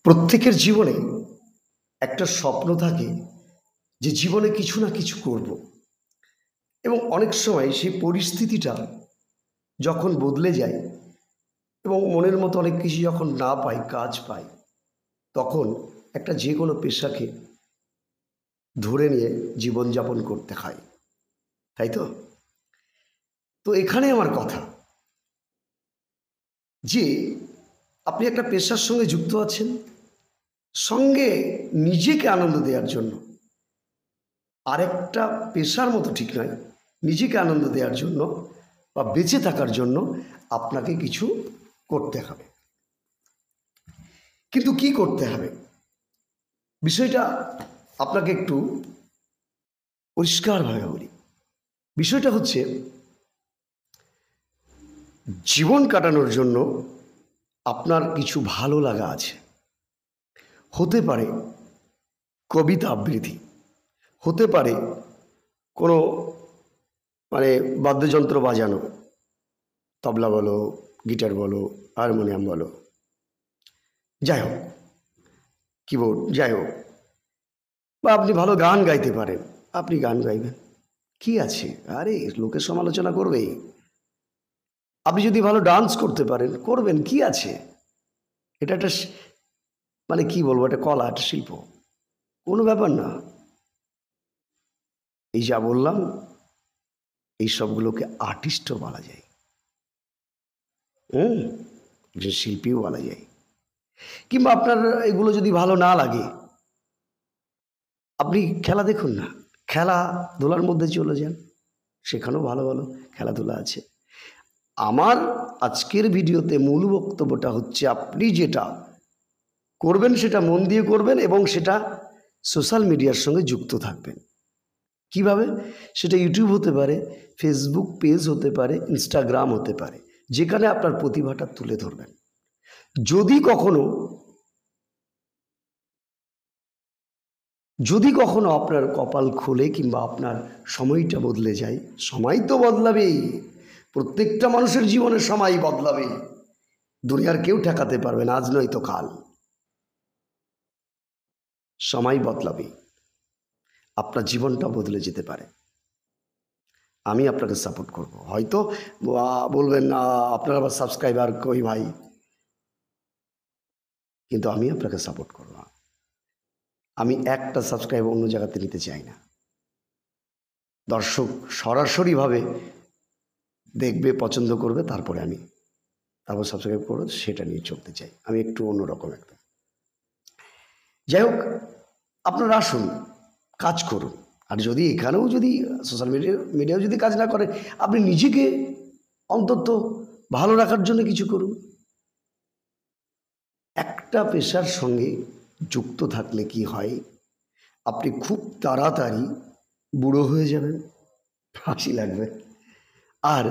প্রত্যেকের জীবনে একটা স্বপ্ন থাকে যে জীবনে কিছু না কিছু করব এবং অনেক সময় সেই পরিস্থিতিটা যখন বদলে যায় এবং মনের মতো অনেক কিছু যখন না পাই, কাজ পাই, তখন একটা যে কোনো পেশাকে ধরে নিয়ে জীবনযাপন করতে হয়, তাই তো? তো এখানে আমার কথা যে আপনি একটা পেশার সঙ্গে যুক্ত আছেন, সঙ্গে নিজেকে আনন্দ দেওয়ার জন্য, আরেকটা পেশার মতো ঠিক নয়, নিজেকে আনন্দ দেওয়ার জন্য বা বেঁচে থাকার জন্য আপনাকে কিছু করতে হবে। কিন্তু কি করতে হবে বিষয়টা আপনাকে একটু পরিষ্কারভাবে বলি। বিষয়টা হচ্ছে, জীবন কাটানোর জন্য আপনার কিছু ভালো লাগা আছে। হতে পারে কবিতা আবৃত্তি, হতে পারে কোনো বাদ্যযন্ত্র বাজানো, তবলা বলো, গিটার বলো, হারমোনিয়াম বলো, যাই হোক, কিবোর্ড, যাই হোক, বা আপনি ভালো গান গাইতে পারেন, আপনি গান গাইবেন, কি আছে, আরে লোকের সমালোচনা করবেই। আপনি যদি ভালো ডান্স করতে পারেন, করবেন, কি আছে, এটা একটা কি বলবো, একটা কলা, একটা শিল্প, কোনো ব্যাপার না। এই যা বললাম, এই সবগুলোকে আর্টিস্টও বলা যায়, যে শিল্পীও বলা যায়। কিংবা আপনার এগুলো যদি ভালো না লাগে, আপনি খেলা দেখুন না, খেলাধুলার মধ্যে চলে যান, সেখানেও ভালো ভালো খেলাধুলা আছে। আমার আজকের ভিডিওতে মূল বক্তব্যটা হচ্ছে, আপনি যেটা করবেন সেটা মন দিয়ে করবেন এবং সেটা সোশ্যাল মিডিয়ার সঙ্গে যুক্ত থাকবেন। কিভাবে? সেটা ইউটিউব হতে পারে, ফেসবুক পেজ হতে পারে, ইনস্টাগ্রাম হতে পারে, যেখানে আপনার প্রতিভাটা তুলে ধরবেন। যদি কখনো আপনার কপাল খোলে কিংবা আপনার সময়টা বদলে যায়, সময় তো বদলাবেই, প্রত্যেকটা মানুষের জীবনে সময় বদলাবেই, দুনিয়ার কেউ ঠেকাতে পারবে না, আজ নয় তো কাল সময় বদলাবেই, আপনার জীবনটা বদলে যেতে পারে। আমি আপনাকে সাপোর্ট করব। হয়তো বলবেন না, আপনার আবার সাবস্ক্রাইবার কই ভাই, কিন্তু আমি আপনাকে সাপোর্ট করব। আমি একটা সাবস্ক্রাইব অন্য জায়গাতে নিতে চাই না। দর্শক সরাসরিভাবে দেখবে, পছন্দ করবে, তারপর সাবস্ক্রাইব করবে, সেটা নিয়ে চলতে চাই। আমি একটু অন্যরকম একটা। যাই হোক, আপনারা আসুন, কাজ করুন। আর যদি এখানেও যদি সোশ্যাল মিডিয়াও যদি কাজ না করে, আপনি নিজেকে অন্তত ভালো রাখার জন্য কিছু করুন। একটা পেশার সঙ্গে যুক্ত থাকলে কি হয়, আপনি খুব তাড়াতাড়ি বুড়ো হয়ে যাবেন, হাসি লাগবে, আর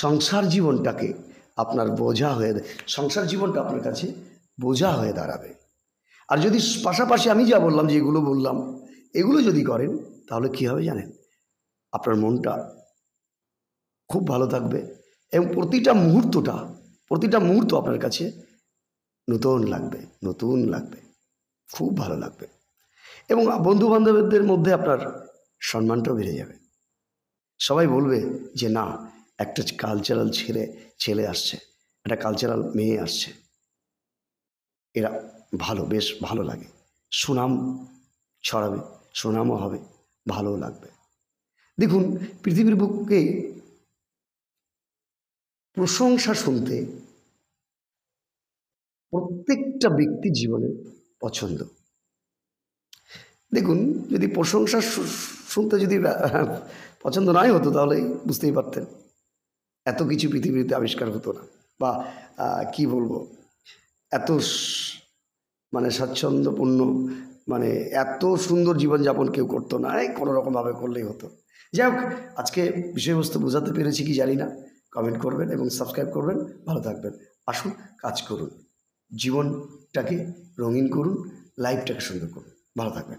সংসার জীবনটা আপনার কাছে বোঝা হয়ে দাঁড়াবে। আর যদি পাশাপাশি আমি যা বললাম, যেগুলো বললাম, এগুলো যদি করেন, তাহলে কি হবে জানেন? আপনার মনটা খুব ভালো থাকবে এবং প্রতিটা মুহূর্ত আপনার কাছে নতুন লাগবে, খুব ভালো লাগবে। এবং বন্ধু বান্ধবদের মধ্যে আপনার সম্মানটাও বেড়ে যাবে। সবাই বলবে যে না, একটা কালচারাল ছেলে আসছে, একটা কালচারাল মেয়ে আসছে, এরা বেশ ভালো লাগে, সুনাম ছড়াবে, সুনামও হবে, ভালো লাগবে। দেখুন, পৃথিবীর বুকে প্রশংসা শুনতে প্রত্যেকটা ব্যক্তির জীবনে পছন্দ। দেখুন, যদি প্রশংসা শুনতে যদি পছন্দ নাই হতো, তাহলে বুঝতেই পারতেন এত কিছু পৃথিবীতে আবিষ্কার হতো না, বা কি বলবো, এত স্বাচ্ছন্দ্যপূর্ণ, এত সুন্দর জীবনযাপন কেউ করতো না, কোনো রকমভাবে করলেই হতো। যাই হোক, আজকে বিষয়বস্তু বোঝাতে পেরেছি কি জানি না। কমেন্ট করবেন এবং সাবস্ক্রাইব করবেন। ভালো থাকবেন। আসুন, কাজ করুন, জীবনটাকে রঙিন করুন, লাইফটাকে সুন্দর করুন। ভালো থাকবেন।